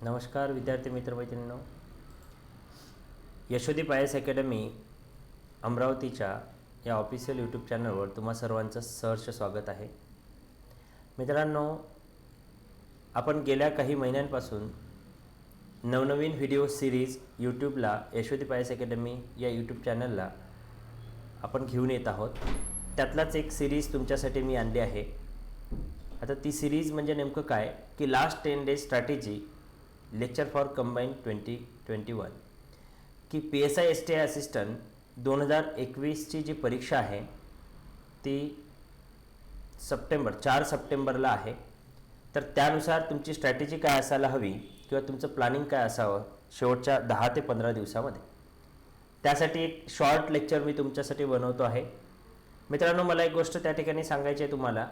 नमस्कार विद्यार्थी मित्रमैत्रिणींनो, Yashodeep I S academy अमरावतीच्या या ऑफिशियल यूट्यूब चॅनलवर तुम्हा सर्वांचं सहर्ष स्वागत आहे. मित्रांनो, आपण गेल्या काही महिन्यांपासून नवनवीन व्हिडिओ सिरीज यूट्यूबला यशोदीप आय एस अकॅडमी या यूट्यूब चॅनलला आपण घेऊन येत आहोत. त्यातलाच एक सिरीज तुमच्यासाठी मी आणली आहे. आता ती सिरीज म्हणजे नेमकं काय की last 10 days strategy lecture for combine 2021 की PSI STI असिस्टंट 2021ची जी परीक्षा आहे ती 4 सप्टेंबरला आहे. तर त्यानुसार तुमची स्ट्रॅटेजी काय असायला हवी किंवा तुमचं प्लॅनिंग काय असावं शेवटच्या 10 ते 15 दिवसामध्ये, त्यासाठी एक शॉर्ट लेक्चर मी तुमच्यासाठी बनवतो आहे. मित्रांनो, मला एक गोष्ट त्या ठिकाणी सांगायची आहे तुम्हाला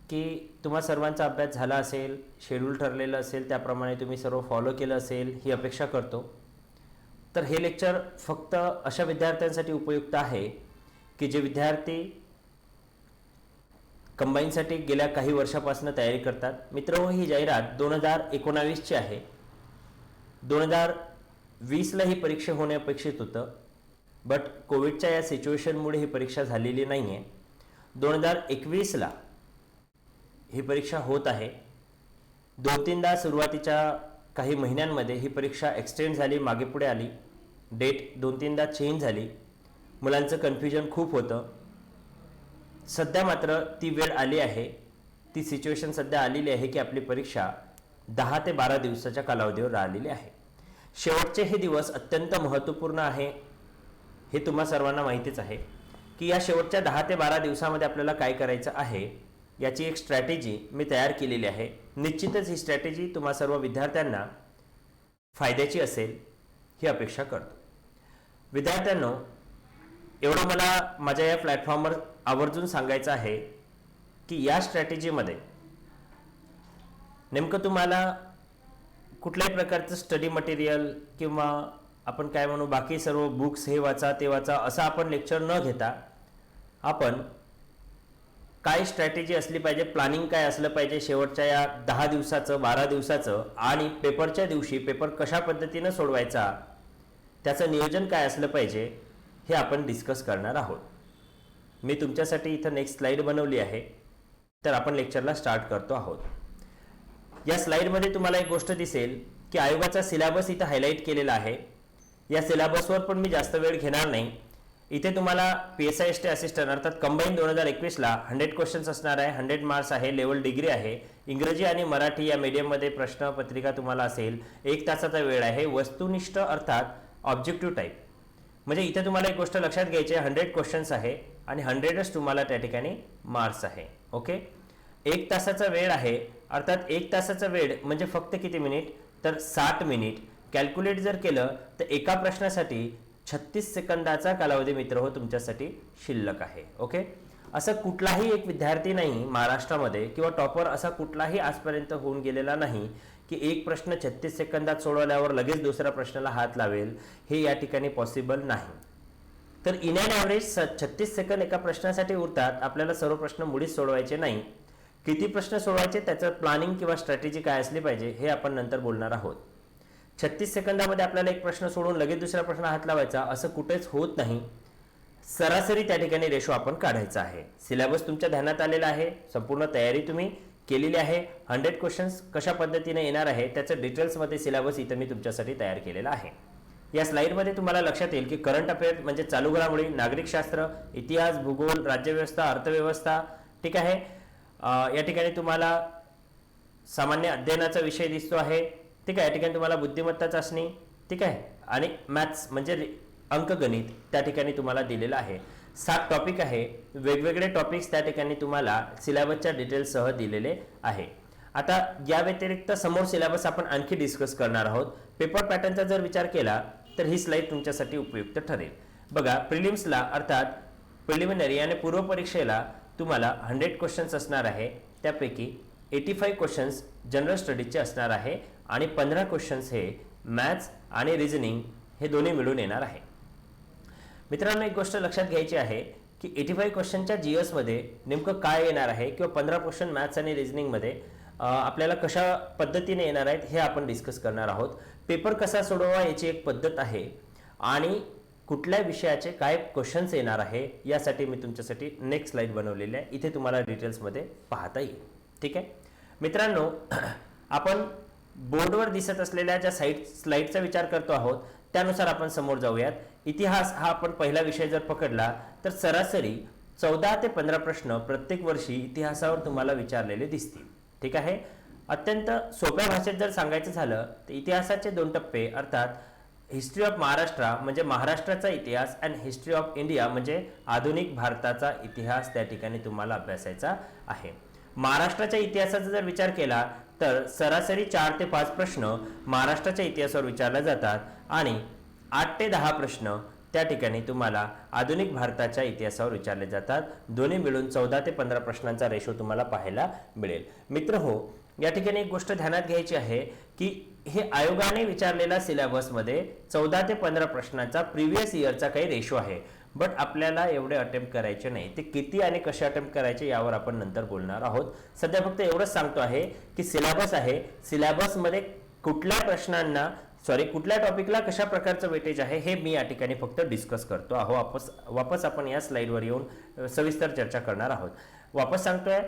की तुम्हा सर्वांचा अभ्यास झाला असेल, शेड्यूल ठरलेलं असेल, त्याप्रमाणे तुम्ही सर्व फॉलो केलं असेल ही अपेक्षा करतो. तर हे लेक्चर फक्त अशा विद्यार्थ्यांसाठी उपयुक्त आहे की जे विद्यार्थी कंबाईनसाठी गेल्या काही वर्षापासून तयारी करतात. मित्रांनो, ही जाहिरात 2019ची आहे. 2020ला ही परीक्षा होणे अपेक्षित होतं, बट कोविडच्या या सिच्युएशनमुळे ही परीक्षा झालेली नाही आहे. 2021ला ही परीक्षा होत आहे. 2-3दा सुरुवातीच्या काही महिन्यांमध्ये ही परीक्षा एक्सटेंड झाली, मागे पुढे आली, डेट 2-3दा चेंज झाली. मुलांचं कन्फ्युजन खूप होतं. सध्या मात्र ती वेळ आली आहे, ती सिच्युएशन सध्या आलेली आहे की आपली परीक्षा 10 ते 12 दिवसाच्या कालावधीवर राहिलेली आहे. शेवटचे हे दिवस अत्यंत महत्त्वपूर्ण आहे, हे तुम्हा सर्वांना माहितीच आहे की या शेवटच्या 10 ते 12 दिवसामध्ये आपल्याला काय करायचं आहे याची एक स्ट्रॅटेजी मी तयार केलेली आहे. निश्चितच ही स्ट्रॅटेजी तुम्हा सर्व विद्यार्थ्यांना फायद्याची असेल ही अपेक्षा करतो. विद्यार्थ्यांनो, एवढं मला माझ्या या प्लॅटफॉर्मवर आवर्जून सांगायचं आहे की या स्ट्रॅटेजीमध्ये नेमकं तुम्हाला कुठल्याही प्रकारचं स्टडी मटेरियल किंवा आपण काय म्हणू बाकी सर्व बुक्स हे वाचा ते वाचा असं आपण लेक्चर न घेता आपण काय स्ट्रॅटेजी असली पाहिजे, प्लॅनिंग काय असलं पाहिजे शेवटच्या या 10 दिवसाचं 12 दिवसाचं, आणि पेपरच्या दिवशी पेपर कशा पद्धतीनं सोडवायचा त्याचं नियोजन काय असलं पाहिजे हे आपण डिस्कस करणार आहोत. मी तुमच्यासाठी इथं नेक्स्ट स्लाईड बनवली आहे. तर आपण लेक्चरला स्टार्ट करतो आहोत. या स्लाईडमध्ये तुम्हाला एक गोष्ट दिसेल की आयोगाचा सिलेबस इथं हायलाईट केलेला आहे. या सिलेबसवर पण मी जास्त वेळ घेणार नाही. इथे तुम्हाला PSI STI असिस्टंट अर्थात कंबाईन 2021ला 100 क्वेश्चन्स असणार आहे. 100 मार्क्स आहे, लेवल डिग्री आहे. इंग्रजी आणि मराठी या मीडियममध्ये प्रश्नपत्रिका तुम्हाला असेल. 1 तासाचा वेळ आहे. वस्तुनिष्ठ अर्थात ऑब्जेक्टिव्ह टाईप, म्हणजे इथे तुम्हाला एक गोष्ट लक्षात घ्यायची आहे, 100 क्वेश्चन्स आहे आणि 100च तुम्हाला त्या ठिकाणी मार्क्स आहे. ओके, 1 तासाचा वेळ आहे. अर्थात 1 तासाचा वेळ म्हणजे फक्त किती मिनिट, तर 60 मिनिट. कॅल्क्युलेट जर केलं तर एका प्रश्नासाठी 36 सेकंदाचा कालावधी मित्र हो तुमच्यासाठी शिल्लक आहे. ओके, असं कुठलाही एक विद्यार्थी नाही महाराष्ट्रामध्ये किंवा टॉपर असा कुठलाही आजपर्यंत होऊन गेलेला नाही की एक प्रश्न 36 सेकंदात सोडवल्यावर लगेच दुसऱ्या प्रश्नाला हात लावेल. हे या ठिकाणी पॉसिबल नाही. तर इन अँड ॲव्हरेज 36 सेकंद एका प्रश्नासाठी उरतात. आपल्याला सर्व प्रश्न मुळीच सोडवायचे नाही. किती प्रश्न सोडवायचे त्याचं प्लॅनिंग किंवा स्ट्रॅटेजी काय असली पाहिजे हे आपण नंतर बोलणार आहोत. 36 सेकंदामध्ये आपल्याला एक प्रश्न सोडून लगेच दुसऱ्या प्रश्नाला हात लावायचा असं कुठेच होत नाही. सरासरी त्या ठिकाणी रेशो आपण काढायचा आहे. सिलेबस तुमच्या ध्यानात आलेला आहे, संपूर्ण तयारी तुम्ही केलेली आहे. 100 क्वेश्चन्स कशा पद्धतीने येणार आहे त्याचं डिटेल्समध्ये सिलेबस इथं मी तुमच्यासाठी तयार केलेला आहे. या स्लाईडमध्ये तुम्हाला लक्षात येईल की करंट अफेअर्स म्हणजे चालू घडामोडी, नागरिकशास्त्र, इतिहास, भूगोल, राज्यव्यवस्था, अर्थव्यवस्था, ठीक आहे. या ठिकाणी तुम्हाला सामान्य अध्ययनाचा विषय दिसतो आहे, ठीक आहे. या ठिकाणी तुम्हाला बुद्धिमत्ता चाचणी, ठीक आहे, आणि मॅथ्स म्हणजे अंकगणित त्या ठिकाणी तुम्हाला दिलेलं आहे. 7 टॉपिक आहे. वेगवेगळे टॉपिक्स त्या ठिकाणी तुम्हाला सिलेबसच्या डिटेल्ससह दिलेले आहे. आता या व्यतिरिक्त समोर सिलेबस आपण आणखी डिस्कस करणार आहोत. पेपर पॅटर्नचा जर विचार केला तर ही स्लाईड तुमच्यासाठी उपयुक्त ठरेल. बघा, प्रिलिम्सला अर्थात प्रिलिमिनरी आणि पूर्व परीक्षेला तुम्हाला 100 क्वेश्चन्स असणार आहे. त्यापैकी 85 क्वेश्चन्स जनरल स्टडीजचे असणार आहे आणि 15 क्वेश्चन्स हे मॅथ्स आणि रिझनिंग हे दोन्ही मिळून येणार आहे. मित्रांनो, एक गोष्ट लक्षात घ्यायची आहे की 85 क्वेश्चनच्या GS मध्ये नेमकं काय येणार आहे किंवा 15 क्वेश्चन मॅथ्स आणि रिझनिंगमध्ये आपल्याला कशा पद्धतीने येणार आहेत हे आपण डिस्कस करणार आहोत. पेपर कसा सोडवा याची एक पद्धत आहे आणि कुठल्या विषयाचे काय क्वेश्चन्स येणार आहे यासाठी मी तुमच्यासाठी नेक्स्ट स्लाइड बनवलेली आहे. इथे तुम्हाला डिटेल्समध्ये पाहता येईल. ठीक आहे मित्रांनो, आपण बोर्डवर दिसत असलेल्या ज्या स्लाइडचा विचार करतो आहोत त्यानुसार आपण समोर जाऊयात. इतिहास हा आपण पहिला विषय जर पकडला तर सरासरी 14 ते 15 प्रश्न प्रत्येक वर्षी इतिहासावर तुम्हाला विचारलेले दिसतील. ठीक आहे. अत्यंत सोप्या भाषेत जर सांगायचं झालं तर इतिहासाचे 2 टप्पे अर्थात हिस्ट्री ऑफ महाराष्ट्र म्हणजे महाराष्ट्राचा इतिहास आणि हिस्ट्री ऑफ इंडिया म्हणजे आधुनिक भारताचा इतिहास त्या ठिकाणी तुम्हाला अभ्यासायचा आहे. महाराष्ट्राच्या इतिहासाचा जर विचार केला तर सरासरी 4 ते 5 प्रश्न महाराष्ट्राच्या इतिहासावर विचारले जातात आणि 8 ते 10 प्रश्न त्या ठिकाणी तुम्हाला आधुनिक भारताच्या इतिहासावर विचारले जातात. दोन्ही मिळून 14 ते 15 प्रश्नांचा रेशो तुम्हाला पाहायला मिळेल. मित्रहो, या ठिकाणी एक गोष्ट ध्यानात घ्यायची आहे की हे आयोगाने विचारलेला सिलेबसमध्ये 14 ते 15 प्रश्नांचा प्रिव्हियस इयरचा काही रेशो आहे. बट आपल्याला एवढे अटेम्प्ट करायचे नाही. ते किती आणि कसे अटेम्प्ट करायचे यावर आपण नंतर बोलणार आहोत. सध्या फक्त एवढंच सांगतो आहे की सिलेबस आहे, सिलेबसमध्ये कुठल्या प्रश्नांना कुठल्या टॉपिकला कशा प्रकारचं वेटेज आहे हे मी या ठिकाणी फक्त डिस्कस करतो आहोत. वापस आपण या स्लाइडवर येऊन सविस्तर चर्चा करणार आहोत. वापस सांगतोय,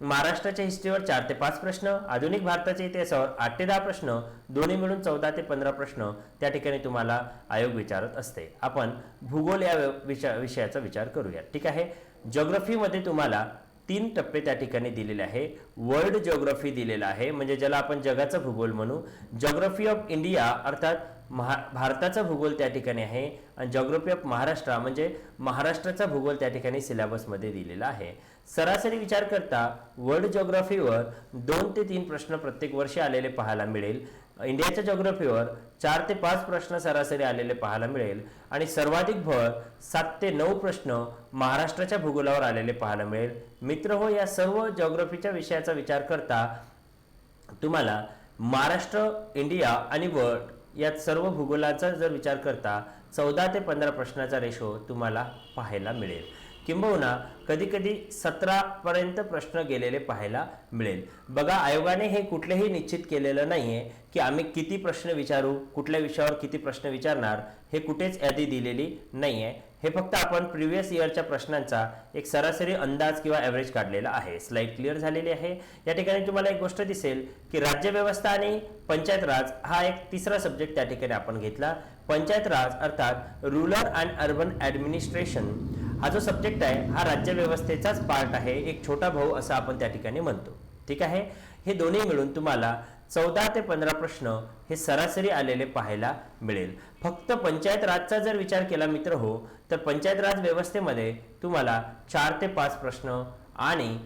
महाराष्ट्राच्या हिस्ट्रीवर 4 ते 5 प्रश्न, आधुनिक भारताच्या इतिहासावर 8 ते 10 प्रश्न, दोन्ही मिळून 14 ते 15 प्रश्न त्या ठिकाणी तुम्हाला आयोग विचारत असते. आपण भूगोल या विषयाचा विचार करूया. ठीक आहे. जिओग्राफीमध्ये तुम्हाला 3 टप्पे त्या ठिकाणी दिलेले आहे. वर्ल्ड जिओग्राफी दिलेला आहे म्हणजे ज्याला आपण जगाचा भूगोल म्हणू. जिओग्राफी ऑफ इंडिया अर्थात भारताचा भूगोल त्या ठिकाणी आहे आणि जिओग्राफी ऑफ महाराष्ट्र म्हणजे महाराष्ट्राचा भूगोल त्या ठिकाणी सिलेबसमध्ये दिलेला आहे. सरासरी विचार करता वर्ल्ड जिओग्राफीवर 2 ते 3 प्रश्न प्रत्येक वर्षी आलेले पाहायला मिळेल. इंडियाच्या जिओग्राफीवर 4 ते 5 प्रश्न सरासरी आलेले पाहायला मिळेल आणि सर्वाधिक भर 7 ते 9 प्रश्न महाराष्ट्राच्या भूगोलावर आलेले पाहायला मिळेल. मित्रहो, या सर्व जिओग्राफीच्या विषयाचा विचार करता तुम्हाला महाराष्ट्र, इंडिया आणि वर्ल्ड या सर्व भूगोलाचा जर विचार करता 14 ते 15 प्रश्नाचा रेशो तुम्हाला पाहायला मिळेल. किंबहुना कधी कधी 17 पर्यंत प्रश्न गेलेले पाहायला मिळेल. बघा, आयोगाने हे कुठलेही निश्चित केलेलं नाहीये की आम्ही किती प्रश्न विचारू, कुठल्या विषयावर किती प्रश्न विचारणार, हे कुठेच यादी दिलेली नाहीये. हे फक्त आपण प्रिव्हियस इयरच्या प्रश्नांचा एक सरासरी अंदाज किंवा ॲव्हरेज काढलेला आहे. स्लाइड क्लिअर झालेली आहे. या ठिकाणी तुम्हाला एक गोष्ट दिसेल की राज्यव्यवस्था आणि पंचायत राज हा एक तिसरा सब्जेक्ट त्या ठिकाणी आपण घेतला. पंचायत राज अर्थात रूरल अँड अर्बन ॲडमिनिस्ट्रेशन हा जो सब्जेक्ट आहे हा राज्यव्यवस्थेचाच पार्ट आहे, एक छोटा भाऊ असं आपण त्या ठिकाणी म्हणतो. ठीक आहे. हे दोन्ही मिळून तुम्हाला 14 ते 15 प्रश्न हे सरासरी आलेले पाहायला मिळेल. फक्त पंचायत राजचा जर विचार केला मित्र हो तर पंचायत राज व्यवस्थेमध्ये तुम्हाला 4 ते 5 प्रश्न आणि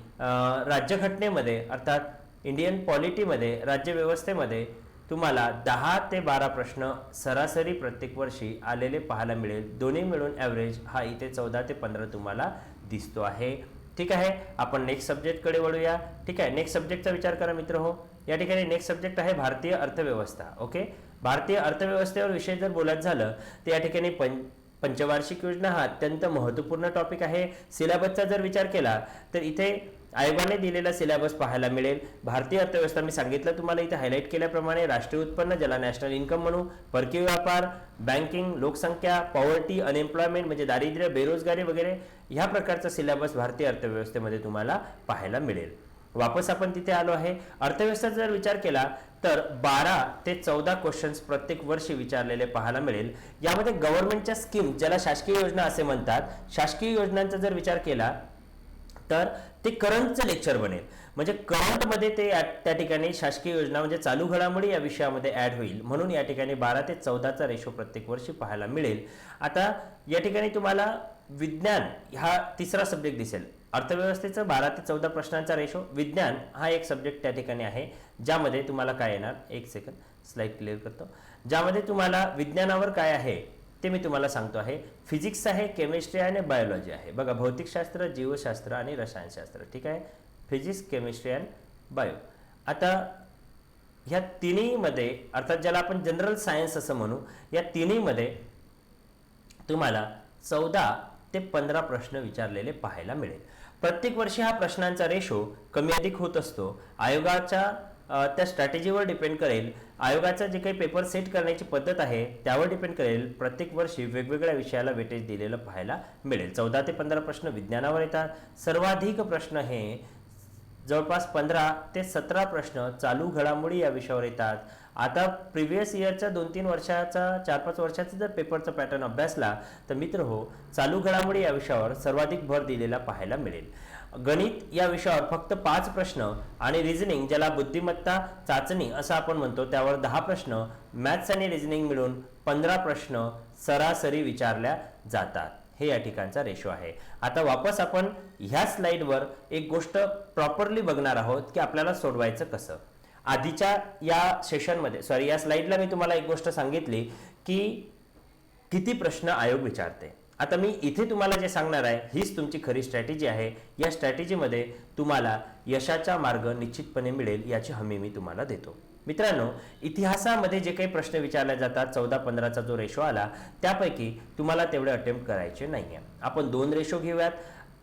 राज्यघटनेमध्ये अर्थात इंडियन पॉलिटीमध्ये राज्यव्यवस्थेमध्ये तुम्हाला 10 ते 12 प्रश्न सरासरी प्रत्येक वर्षी आलेले पाहायला मिळेल. दोन्ही मिळून ॲव्हरेज हा इथे 14 ते 15 तुम्हाला दिसतो आहे. ठीक आहे. आपण नेक्स्ट सब्जेक्टकडे वळूया. ठीक आहे. नेक्स्ट सब्जेक्टचा विचार करा मित्र हो. या ठिकाणी नेक्स्ट सब्जेक्ट आहे भारतीय अर्थव्यवस्था. ओके. भारतीय अर्थव्यवस्थेवर विषय जर बोलायचं झालं तर या ठिकाणी पंचवार्षिक योजना हा अत्यंत महत्त्वपूर्ण टॉपिक आहे. सिलेबसचा जर विचार केला तर इथे आयोगाने दिलेला सिलेबस पाहायला मिळेल. भारतीय अर्थव्यवस्था मी सांगितलं तुम्हाला इथे हायलाईट केल्याप्रमाणे राष्ट्रीय उत्पन्न ज्याला नॅशनल इन्कम म्हणू, परकीय व्यापार, बँकिंग, लोकसंख्या, पॉवर्टी, अनएम्प्लॉयमेंट म्हणजे दारिद्र्य, बेरोजगारी वगैरे ह्या प्रकारचा सिलेबस भारतीय अर्थव्यवस्थेमध्ये तुम्हाला पाहायला मिळेल. वापस आपण तिथे आलो आहे. अर्थव्यवस्थेचा जर विचार केला तर 12 ते 14 क्वेश्चन्स प्रत्येक वर्षी विचारलेले पाहायला मिळेल. यामध्ये गव्हर्नमेंटच्या स्कीम ज्याला शासकीय योजना असे म्हणतात, शासकीय योजनांचा जर विचार केला तर ते करंटचं लेक्चर बनेल. म्हणजे करंटमध्ये ते त्या ठिकाणी शासकीय योजना म्हणजे चालू घडामोडी या विषयामध्ये ऍड होईल. म्हणून या ठिकाणी 12 ते 14चा रेशो प्रत्येक वर्षी पाहायला मिळेल. आता या ठिकाणी तुम्हाला विज्ञान हा तिसरा सब्जेक्ट दिसेल. अर्थव्यवस्थेचं 12 ते 14 प्रश्नांचा रेशो. विज्ञान हा एक सब्जेक्ट त्या ठिकाणी आहे ज्यामध्ये तुम्हाला काय येणार, एक सेकंड स्लाइड क्लिअर करतो, ज्यामध्ये तुम्हाला विज्ञानावर काय आहे ते मी तुम्हाला सांगतो आहे. फिजिक्स आहे, केमिस्ट्री आहे आणि बायोलॉजी आहे. बघा, भौतिकशास्त्र, जीवशास्त्र आणि रसायनशास्त्र. ठीक आहे. Physics, chemistry and bio. आता ह्या तिन्हीमध्ये अर्थात ज्याला आपण जनरल सायन्स असं म्हणू, या तिन्हीमध्ये तुम्हाला 14 ते 15 प्रश्न विचारलेले पाहायला मिळेल. प्रत्येक वर्षी हा प्रश्नांचा रेशो कमी अधिक होत असतो. आयोगाच्या त्या स्ट्रॅटेजीवर डिपेंड करेल, आयोगाचा जे काही पेपर सेट करण्याची पद्धत आहे त्यावर डिपेंड करेल. प्रत्येक वर्षी वेगवेगळ्या विषयाला वेटेज दिलेलं पाहायला मिळेल. 14 ते 15 प्रश्न विज्ञानावर येतात. सर्वाधिक प्रश्न हे जवळपास 15 ते 17 प्रश्न चालू घडामोडी या विषयावर येतात. आता प्रिव्हियस इयरच्या 2-3 वर्षाचा 4-5 वर्षाचा जर पेपरचा पॅटर्न अभ्यासला तर मित्र हो, चालू घडामोडी या विषयावर सर्वाधिक भर दिलेला पाहायला मिळेल. गणित या विषयावर फक्त 5 प्रश्न आणि रिझनिंग, ज्याला बुद्धिमत्ता चाचणी असं आपण म्हणतो, त्यावर 10 प्रश्न, मॅथ्स आणि रिझनिंग मिळून 15 प्रश्न सरासरी विचारल्या जातात. हे या ठिकाणचा रेशो आहे. आता वापस आपण ह्या स्लाइडवर एक गोष्ट प्रॉपरली बघणार आहोत की आपल्याला सोडवायचं कसं. आधीच्या या सेशनमध्ये या स्लाइडला मी तुम्हाला एक गोष्ट सांगितली की किती प्रश्न आयोग विचारते. आता मी इथे तुम्हाला जे सांगणार आहे हीच तुमची खरी स्ट्रॅटेजी आहे. या स्ट्रॅटेजीमध्ये तुम्हाला यशाचा मार्ग निश्चितपणे मिळेल याची हमी मी तुम्हाला देतो. मित्रांनो, इतिहासामध्ये जे काही प्रश्न विचारले जातात 14-15चा जो रेशो आला त्यापैकी तुम्हाला तेवढे अटेम्प्ट करायचे नाहीये. आपण 2 रेशो घेऊयात.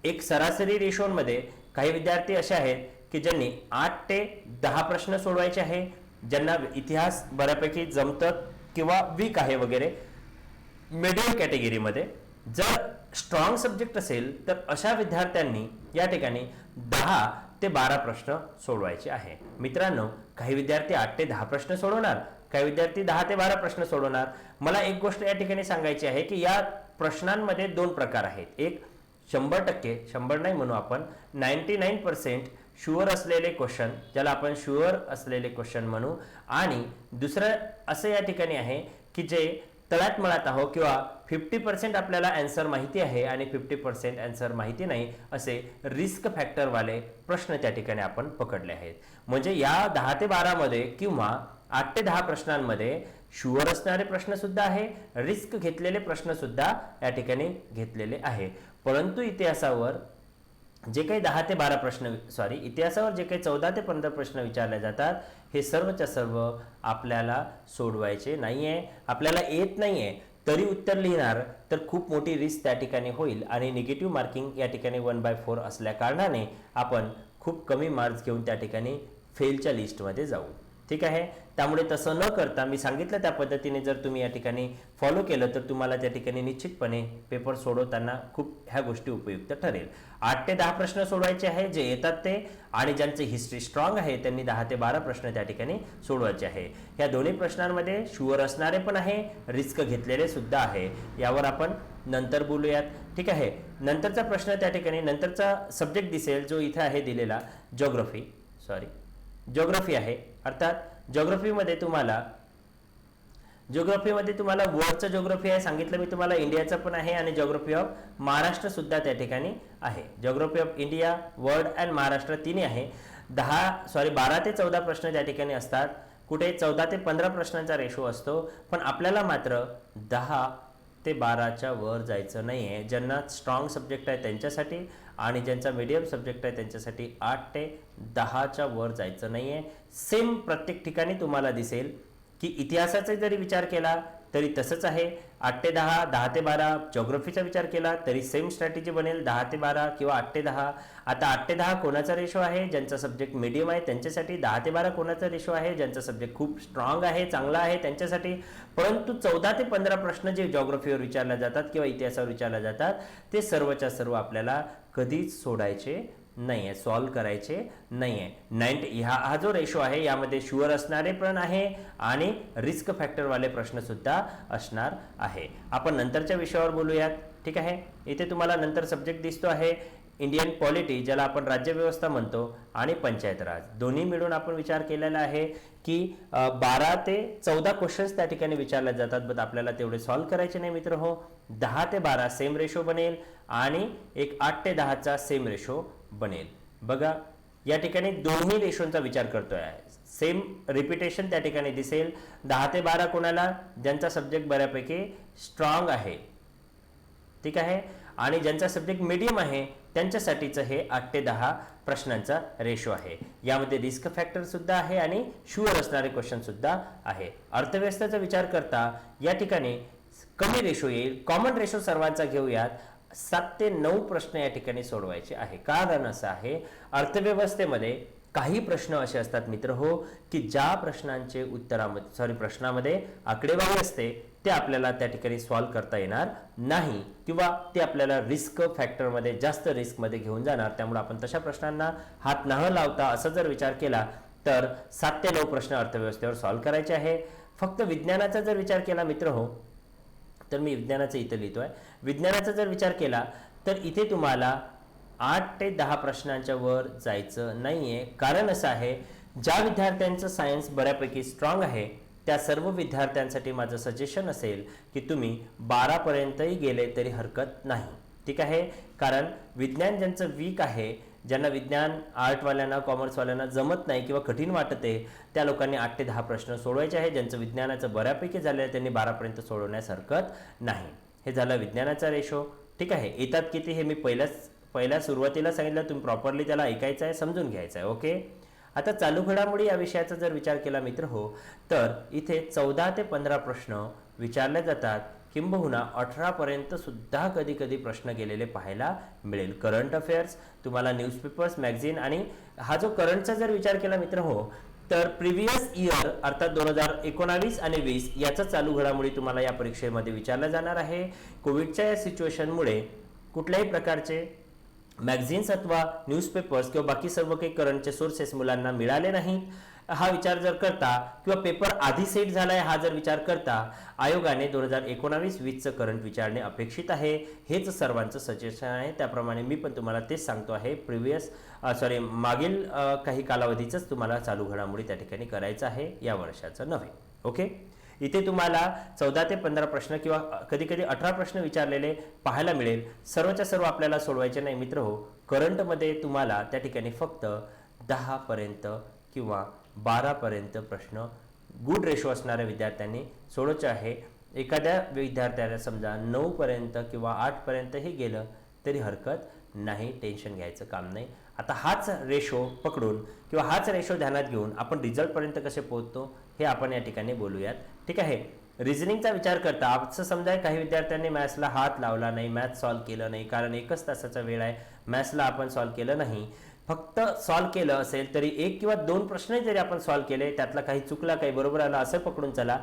एक सरासरी रेशोमध्ये काही विद्यार्थी असे आहेत की ज्यांनी 8 ते 10 प्रश्न सोडवायचे आहे, ज्यांना इतिहास बऱ्यापैकी जमतं किंवा वीक आहे वगैरे. मिडियम कॅटेगरीमध्ये जर स्ट्रॉंग सब्जेक्ट असेल तर अशा विद्यार्थ्यांनी या ठिकाणी 10 ते 12 प्रश्न सोडवायचे आहे. मित्रांनो, काही विद्यार्थी 8 ते 10 प्रश्न सोडवणार, काही विद्यार्थी 10 ते 12 प्रश्न सोडवणार. मला एक गोष्ट या ठिकाणी सांगायची आहे की या प्रश्नांमध्ये 2 प्रकार आहेत. एक 100%, 100 नाही म्हणू आपण, 99% शुअर असलेले क्वेश्चन, ज्याला आपण शुअर असलेले क्वेश्चन म्हणू, आणि दुसरं असं या ठिकाणी आहे की जे तळ्यात मळात आहो किंवा 50% आपल्याला आन्सर माहिती आहे आणि 50% आन्सर माहिती नाही, असे रिस्क फॅक्टरवाले प्रश्न त्या ठिकाणी आपण पकडले आहेत. म्हणजे या 10 ते 12 मध्ये किंवा 8 ते 10 प्रश्नांमध्ये शुअर असणारे प्रश्न सुद्धा आहे, रिस्क घेतलेले प्रश्न सुद्धा या ठिकाणी घेतलेले आहे. परंतु इतिहासावर जे काही 10 ते 12 प्रश्न इतिहासावर जे काही 14 ते 15 प्रश्न विचारले जातात हे सर्वच्या सर्व आपल्याला सोडवायचे नाहीये. आपल्याला येत नाहीये तरी उत्तर लिहिणार तर खूप मोठी रिस्क त्या ठिकाणी होईल आणि निगेटिव्ह मार्किंग या ठिकाणी 1/4 असल्या कारणाने आपण खूप कमी मार्क्स घेऊन त्या ठिकाणी फेलच्या लिस्टमध्ये जाऊ. ठीक आहे. त्यामुळे तसं न करता मी सांगितलं त्या पद्धतीने जर तुम्ही या ठिकाणी फॉलो केलं तर तुम्हाला त्या ठिकाणी निश्चितपणे पेपर सोडवताना खूप ह्या गोष्टी उपयुक्त ठरेल. 8 ते 10 प्रश्न सोडवायचे आहे जे येतात ते, आणि ज्यांची हिस्ट्री स्ट्रॉंग आहे त्यांनी 10 ते 12 प्रश्न त्या ठिकाणी सोडवायचे आहे. ह्या दोन्ही प्रश्नांमध्ये शुअर असणारे पण आहे, रिस्क घेतलेले सुद्धा आहे. यावर आपण नंतर बोलूयात. ठीक आहे. नंतरचा प्रश्न त्या ठिकाणी नंतरचा सब्जेक्ट दिसेल जो इथे आहे दिलेला, ज्योग्राफी आहे. अर्थात ज्योग्राफीमध्ये तुम्हाला वर्ल्डचं ज्योग्राफी आहे सांगितलं मी तुम्हाला, इंडियाचं पण आहे आणि ज्योग्राफी ऑफ महाराष्ट्र सुद्धा त्या ठिकाणी आहे. Geography of India, world and Maharashtra तिन्ही आहे. 12 ते 14 प्रश्न त्या ठिकाणी असतात. कुठे 14 ते 15 प्रश्नांचा रेशो असतो, पण आपल्याला मात्र 10 ते 12च्या वर जायचं नाही आहे. ज्यांना स्ट्रॉंग सब्जेक्ट आहे त्यांच्यासाठी आणि ज्यांचा मीडियम सब्जेक्ट आहे त्यांच्यासाठी 8 ते 10च्या वर जायचं नाही आहे. सेम प्रत्येक ठिकाणी तुम्हाला दिसेल की इतिहासाचा जरी विचार केला तरी तसंच आहे. 8 ते 10, 10 ते 12. ज्योग्राफीचा विचार केला तरी सेम स्ट्रॅटेजी बनेल, 10 ते 12 किंवा 8 ते 10. आता 8 ते 10 कोणाचा रेशो आहे, ज्यांचा सब्जेक्ट मीडियम आहे त्यांच्यासाठी. 10 ते 12 कोणाचा रेशो आहे, ज्यांचा सब्जेक्ट खूप स्ट्रॉंग आहे, चांगला आहे त्यांच्यासाठी. परंतु 14 ते 15 प्रश्न जे ज्योग्राफीवर विचारले जातात किंवा इतिहासावर विचारले जातात ते सर्वच्या सर्व आपल्याला कधीच सोडायचे नाहीये, सॉल्व्ह करायचे नाहीये. हा जो रेशो आहे यामध्ये शुअर असणारे पण आहे आणि रिस्क फॅक्टरवाले प्रश्न सुद्धा असणार आहे. आपण नंतरच्या विषयावर बोलूयात. ठीक आहे. इथे तुम्हाला नंतर सब्जेक्ट दिसतो आहे इंडियन पॉलिटी, ज्याला आपण राज्यव्यवस्था म्हणतो, आणि पंचायत राज. दोन्ही मिळून आपण विचार केलेला आहे की 12 ते 14 क्वेश्चन्स त्या ठिकाणी विचारले जातात, बट आपल्याला तेवढे सॉल्व्ह करायचे नाही मित्र हो. 10 ते 12 सेम रेशो बनेल आणि एक 8 ते 10चा सेम रेशो बनेल. बघा या ठिकाणी दोन्ही रेशोंचा विचार करतोय, सेम रिपिटेशन त्या ठिकाणी दिसेल. 10 ते 12 कोणाला, ज्यांचा सब्जेक्ट बऱ्यापैकी स्ट्रॉंग आहे. ठीक आहे. आणि ज्यांचा सब्जेक्ट मीडियम आहे त्यांच्यासाठीच हे 8 ते 10 प्रश्नांचा रेशो आहे. यामध्ये रिस्क फॅक्टर सुद्धा आहे आणि शुअर असणारे क्वेश्चन सुद्धा आहे. अर्थव्यवस्थेचा विचार करता या ठिकाणी कमी रेशो येईल. कॉमन रेशो सर्वांचा घेऊयात. 7 ते 9 प्रश्न या ठिकाणी सोडवायचे आहे. कारण असं आहे, अर्थव्यवस्थेमध्ये काही प्रश्न असे असतात मित्र हो, की ज्या प्रश्नांचे प्रश्नामध्ये आकडेवारी असते ते आपल्याला त्या ठिकाणी सॉल्व्ह करता येणार नाही, किंवा ते आपल्याला रिस्क फॅक्टरमध्ये जास्त रिस्कमध्ये घेऊन जाणार. त्यामुळे आपण तशा प्रश्नांना हात न लावता असं जर विचार केला तर 7 ते 9 प्रश्न अर्थव्यवस्थेवर सॉल्व्ह करायचे आहे. फक्त विज्ञानाचा जर विचार केला मित्र हो, तर मी विज्ञानाचं इथं लिहितोय. विज्ञानाचा जर विचार केला तर इथे तुम्हाला 8 ते 10 प्रश्नांच्या वर जायचं नाहीये. कारण असं आहे, ज्या विद्यार्थ्यांचं सायन्स बऱ्यापैकी स्ट्रॉंग आहे त्या सर्व विद्यार्थ्यांसाठी माझं सजेशन असेल की तुम्ही 12 पर्यंतही गेले तरी हरकत नाही. ठीक आहे. कारण विज्ञान ज्यांचं वीक आहे, ज्यांना विज्ञान आर्टवाल्यांना कॉमर्सवाल्यांना जमत नाही किंवा कठीण वाटते, त्या लोकांनी 8 ते 10 प्रश्न सोडवायचे आहे. ज्यांचं विज्ञानाचं बऱ्यापैकी झालेलं आहे त्यांनी 12 पर्यंत सोडवण्यास हरकत नाही. हे झालं विज्ञानाचा रेशो. ठीक आहे. येतात किती हे मी पहिल्या सुरुवातीला सांगितलं, तुम्ही प्रॉपरली त्याला ऐकायचं आहे, समजून घ्यायचं आहे. ओके. आता चालू घडामोडी या विषयाचा जर विचार केला मित्र हो, तर इथे 14 ते 15 प्रश्न विचारले जातात. किंबहुना 18 पर्यंत सुद्धा कधी कधी प्रश्न गेलेले पाहायला मिळेल. करंट अफेअर्स, तुम्हाला न्यूजपेपर्स, मॅगझिन, आणि हा जो करंटचा जर विचार केला मित्र हो, तर प्रिव्हियस इयर अर्थात 2019 आणि 20 याचा चालू घडामोडी तुम्हाला या परीक्षेमध्ये विचारला जाणार आहे. कोविडच्या या सिच्युएशनमुळे कुठल्याही प्रकारचे मॅगझिन्स अथवा न्यूजपेपर्स किंवा बाकी सर्व काही करंटचे सोर्सेस मुलांना मिळाले नाहीत. हा विचार जर करता, किंवा पेपर आधी सेट झालाय हा जर विचार करता, आयोगाने 2019-20चं करंट विचारणे अपेक्षित आहे. हेच सर्वांचं सजेशन आहे. त्याप्रमाणे मी पण तुम्हाला तेच सांगतो आहे. मागील काही कालावधीचंच तुम्हाला चालू घडामोडी त्या ठिकाणी करायचं आहे, या वर्षाचं नव्हे. ओके. इथे तुम्हाला 14 ते 15 प्रश्न किंवा कधी कधी 18 प्रश्न विचारलेले पाहायला मिळेल. सर्वच्या सर्व आपल्याला सोडवायचे नाही मित्र हो. करंटमध्ये तुम्हाला त्या ठिकाणी फक्त 10 पर्यंत किंवा 12 पर्यंत प्रश्न गुड रेशो असणाऱ्या विद्यार्थ्यांनी सोडवायचे आहे. एखाद्या विद्यार्थ्याला समजा 9 पर्यंत किंवा 8 पर्यंतही गेलं तरी हरकत नाही, टेन्शन घ्यायचं काम नाही. आता हाच रेशो पकडून किंवा हाच रेशो ध्यानात घेऊन आपण रिझल्टपर्यंत कसे पोहोचतो हे आपण या ठिकाणी बोलूयात. ठीक आहे. रिझनिंगचा विचार करता असं समजा काही विद्यार्थ्यांनी मॅथ्सला हात लावला नाही, मॅथ्स सॉल्व्ह केलं नाही, कारण 1 तासाचा वेळ आहे, मॅथ्सला आपण सॉल्व्ह केलं नाही. फक्त सॉल्व्ह केलं असेल तरी 1 किंवा 2 प्रश्न जरी आपण सॉल्व्ह केले, त्यातला काही चुकला काही बरोबर आला असं पकडून चला.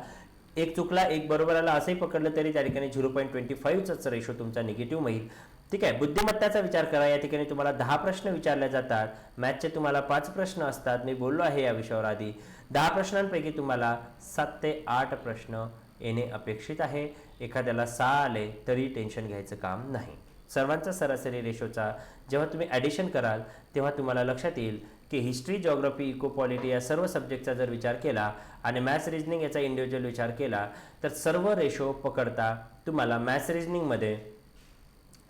1 चुकला 1 बरोबर आला असंही पकडलं तरी त्या ठिकाणी 0.25चा रेशो तुमचा निगेटिव्ह होईल. ठीक आहे. बुद्धिमत्ताचा विचार करा. या ठिकाणी तुम्हाला 10 प्रश्न विचारले जातात. मॅथ्सचे तुम्हाला 5 प्रश्न असतात. मी बोललो आहे या विषयावर आधी. 10 प्रश्नांपैकी तुम्हाला 7 ते 8 प्रश्न येणे अपेक्षित आहे. एखाद्याला 6 आले तरी टेन्शन घ्यायचं काम नाही. सर्वांचा सरासरी रेशोचा जेव्हा तुम्ही ॲडिशन कराल तेव्हा तुम्हाला लक्षात येईल की हिस्ट्री, जिओग्राफी, इकोपॉलिटी या सर्व सब्जेक्टचा जर विचार केला आणि मॅथ्स रिजनिंग याचा इंडिव्हिज्युअल विचार केला तर सर्व रेशो पकडता तुम्हाला मॅथ्स रिजनिंगमध्ये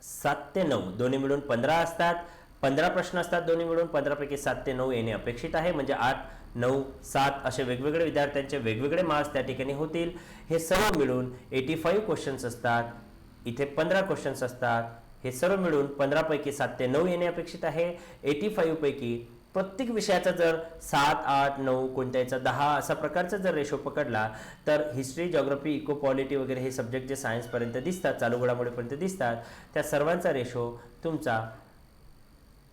7 ते 9 दोन्ही मिळून 15 असतात. 15 प्रश्न असतात दोन्ही मिळून. 15 पैकी 7 ते 9 येणे अपेक्षित आहे. म्हणजे 8, 9, 7 असे वेगवेगळे विद्यार्थ्यांचे वेगवेगळे मार्क्स त्या ठिकाणी होतील. हे सर्व मिळून 85 क्वेश्चन्स असतात. इथे 15 क्वेश्चन्स असतात. हे सर्व मिळून 15 पैकी 7 ते 9 येणे अपेक्षित आहे. 85 पैकी प्रत्येक विषयाचा जर 7, 8, 9 कोणत्याचा 10 असा प्रकारचा जर रेशो पकडला तर हिस्ट्री, जिओग्राफी, इकोपॉलिटी वगैरे हे सब्जेक्ट जे सायन्सपर्यंत दिसतात, चालू घडामोडीपर्यंत दिसतात, त्या सर्वांचा रेशो तुमचा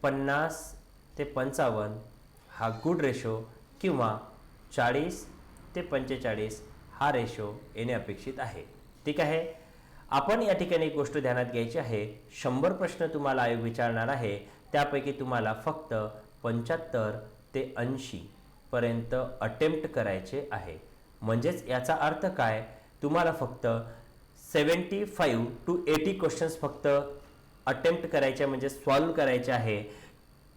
50 ते 55 हा गुड रेशो किंवा 40 ते 45 हा रेशो येणे अपेक्षित आहे. ठीक आहे. आपण या ठिकाणी एक गोष्ट ध्यानात घ्यायची आहे. 100 प्रश्न तुम्हाला आयोग विचारणार आहे. त्यापैकी तुम्हाला फक्त 75 ते 80 पर्यंत अटेम्प्ट करायचे आहे. म्हणजेच याचा अर्थ काय, तुम्हाला फक्त 75 to 80 क्वेश्चन्स फक्त अटेम्प्ट करायचे म्हणजे सॉल्व्ह करायचे आहे.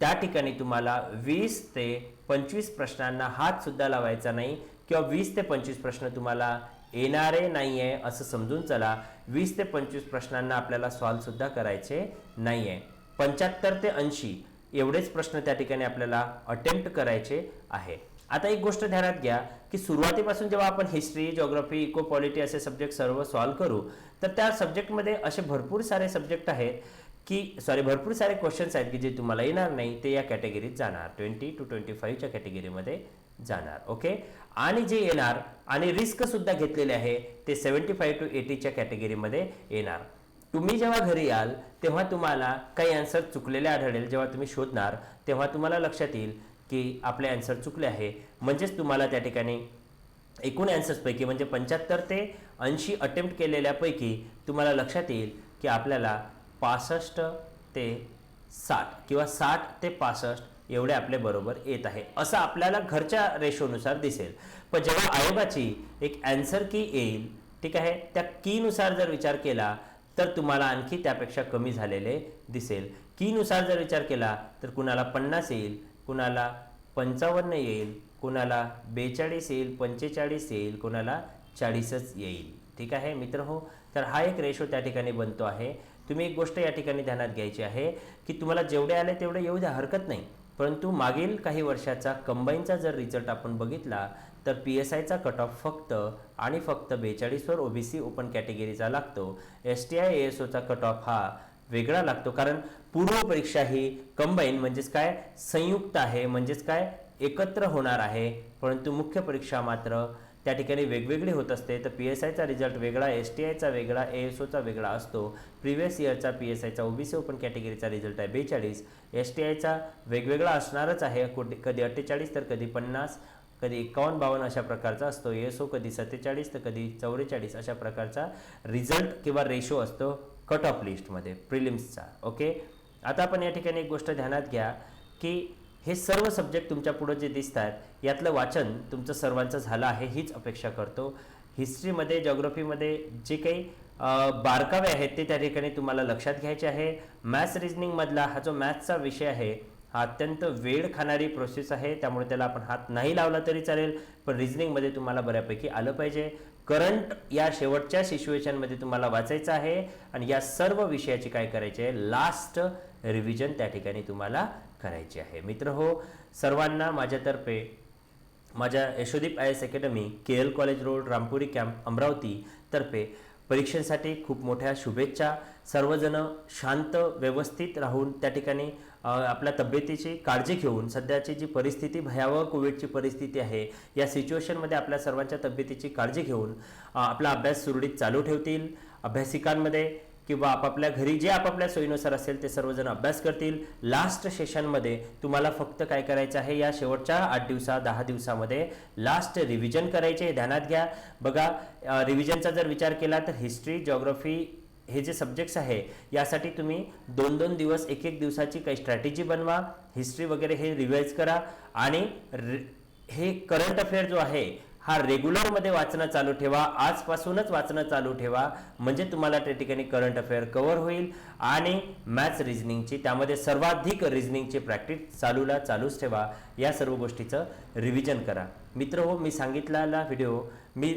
त्या ठिकाणी तुम्हाला 20 ते 25 प्रश्नांना हात सुद्धा लावायचा नाही किंवा 20 ते 25 प्रश्न तुम्हाला येणारे नाहीये असं समजून चला. 20 ते 25 प्रश्नांना आपल्याला सॉल्व्ह सुद्धा करायचे नाहीये. 75 ते 80 एवढेच प्रश्न त्या ठिकाणी आपल्याला अटेम्प्ट करायचे आहे. आता एक गोष्ट ध्यानात घ्या की सुरुवातीपासून जेव्हा आपण हिस्ट्री, जिओग्राफी, इकोपॉलिटी असे सब्जेक्ट सर्व सॉल्व्ह करू तर त्या सब्जेक्टमध्ये असे भरपूर सारे सब्जेक्ट आहेत भरपूर सारे क्वेश्चन्स आहेत की जे तुम्हाला येणार नाही, ते या कॅटेगरीत जाणार, 20 to 25च्या कॅटेगरीमध्ये जाणार. ओके. आणि जे येणार आणि रिस्क सुद्धा घेतलेले आहे ते 75 to 80च्या कॅटेगरीमध्ये येणार. तुम्ही जेव्हा घरी याल तेव्हा तुम्हाला काही आन्सर चुकलेले आढळेल. जेव्हा तुम्ही शोधणार तेव्हा तुम्हाला लक्षात येईल की आपले आन्सर चुकले आहे. म्हणजेच तुम्हाला त्या ठिकाणी एकूण आन्सर्सपैकी म्हणजे 75 ते 80 अटेम्प्ट केलेल्यापैकी तुम्हाला लक्षात येईल की आपल्याला 65 ते 60 किंवा 60 ते 65 एवढे आपले बरोबर येत आहे असं आपल्याला घरच्या रेशोनुसार दिसेल. पण जेव्हा आयोगाची एक आन्सर की येईल, ठीक आहे, त्या कीनुसार जर विचार केला तर तुम्हाला आणखी त्यापेक्षा कमी झालेले दिसेल. कीनुसार जर विचार केला तर कुणाला 50 येईल, कुणाला 55 येईल, कुणाला 42 येईल, 45 येईल, कुणाला 40च येईल. ठीक आहे मित्र हो, तर हा एक रेशो त्या ठिकाणी बनतो आहे. तुम्ही एक गोष्ट या ठिकाणी ध्यानात घ्यायची आहे की तुम्हाला जेवढे आले तेवढे येऊ द्या, हरकत नाही. परंतु मागील काही वर्षाचा कंबाईनचा जर रिझल्ट आपण बघितला तर PSIचा कट ऑफ फक्त आणि फक्त 42वर OBC ओपन कॅटेगरीचा लागतो. STI ASOचा कट ऑफ हा वेगळा लागतो, कारण पूर्व परीक्षा ही कंबाईन म्हणजेच काय संयुक्त आहे, म्हणजेच काय एकत्र होणार आहे. परंतु मुख्य परीक्षा मात्र त्या ठिकाणी वेगवेगळी होत असते. तर PSIचा रिझल्ट वेगळा, STIचा वेगळा, ASOचा वेगळा असतो. प्रिव्हियस इयरचा PSIचा OBC ओपन कॅटेगरीचा रिझल्ट आहे 42, STIचा वेगवेगळा असणारच आहे, कधी 48 तर कधी 50, कधी 51-52 अशा प्रकारचा असतो. ASO कधी 47 तर कधी 44 अशा प्रकारचा रिझल्ट किंवा रेशो असतो कट ऑफ लिस्टमध्ये प्रिलिम्सचा. ओके, आता आपण या ठिकाणी एक गोष्ट ध्यानात घ्या की हे सर्व सब्जेक्ट तुमच्या पुढे जे दिसतात यातलं वाचन तुमचं सर्वांचं झालं आहे हीच अपेक्षा करतो. हिस्ट्रीमध्ये, जिओग्राफीमध्ये जे काही बारकावे आहेत ते त्या ठिकाणी तुम्हाला लक्षात घ्यायचे आहे. मॅथ्स रिजनिंगमधला हा जो मॅथ्सचा विषय आहे हा अत्यंत वेळ खाणारी प्रोसेस आहे, त्यामुळे त्याला आपण हात नाही लावला तरी चालेल, पण रिजनिंगमध्ये तुम्हाला बऱ्यापैकी आलं पाहिजे. करंट या शेवटच्या सिच्युएशनमध्ये तुम्हाला वाचायचं आहे आणि या सर्व विषयाची काय करायची आहे, लास्ट रिव्हिजन त्या ठिकाणी तुम्हाला करायची आहे. मित्र हो, सर्वांना माझ्यातर्फे माझ्या Yashodeep IAS academy, KL college road, Rampuri camp, Amravati तर्फे परीक्षेसाठी खूप मोठ्या शुभेच्छा. सर्वजण शांत व्यवस्थित राहून त्या ठिकाणी आपल्या तब्येतीची काळजी घेऊन, सध्याची जी परिस्थिती भयावह कोविडची परिस्थिती आहे या सिच्युएशनमध्ये आपल्या सर्वांच्या तब्येतीची काळजी घेऊन आपला अभ्यास सुरळीत चालू ठेवतील. अभ्यासिकांमध्ये किंवा आपापल्या घरी जे आपापल्या सोयीनुसार असेल ते सर्वजण अभ्यास करतील. लास्ट सेशनमध्ये तुम्हाला फक्त काय करायचं आहे, या शेवटच्या 10 दिवसामध्ये लास्ट रिव्हिजन करायचे, ध्यानात घ्या. बघा, रिव्हिजनचा जर विचार केला तर हिस्ट्री, जिओग्राफी हे जे सब्जेक्ट्स आहे यासाठी तुम्ही 2-2 दिवस, 1-1 दिवसाची काही स्ट्रॅटेजी बनवा. हिस्ट्री वगैरे हे रिवाइज करा आणि हे करंट अफेअर जो आहे हा रेग्युलरमध्ये वाचणं चालू ठेवा. आजपासूनच वाचणं चालू ठेवा, म्हणजे तुम्हाला त्या ठिकाणी करंट अफेअर कव्हर होईल. आणि मॅथ्स रिजनिंगची, त्यामध्ये सर्वाधिक रिजनिंगची प्रॅक्टिस चालूच ठेवा. या सर्व गोष्टीचं रिव्हिजन करा. मित्र हो, मी सांगितलेला व्हिडिओ, मी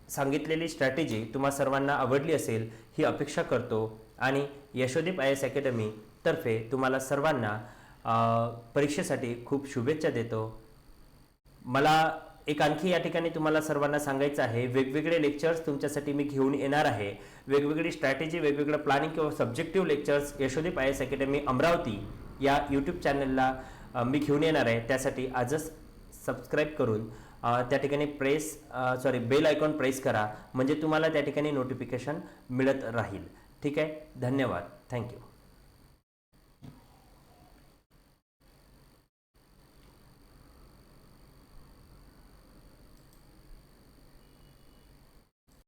सांगितलेली स्ट्रॅटेजी तुम्हा सर्वांना आवडली असेल ही अपेक्षा करतो आणि यशोदीप IAS अकॅडमी तर्फे तुम्हाला सर्वांना परीक्षेसाठी खूप शुभेच्छा देतो. मला एक आणखी या ठिकाणी तुम्हाला सर्वांना सांगायचं आहे, वेगवेगळे लेक्चर्स तुमच्यासाठी मी घेऊन येणार आहे. वेगवेगळी स्ट्रॅटेजी, वेगवेगळं प्लॅनिंग किंवा subjective lectures Yashodeep IAS academy Amravati या यूट्यूब चॅनलला मी घेऊन येणार आहे. त्यासाठी आजच सबस्क्राईब करून त्या ठिकाणी बेल आयकॉन प्रेस करा, म्हणजे तुम्हाला त्या ठिकाणी नोटिफिकेशन मिळत राहील. ठीक आहे, धन्यवाद, थँक्यू.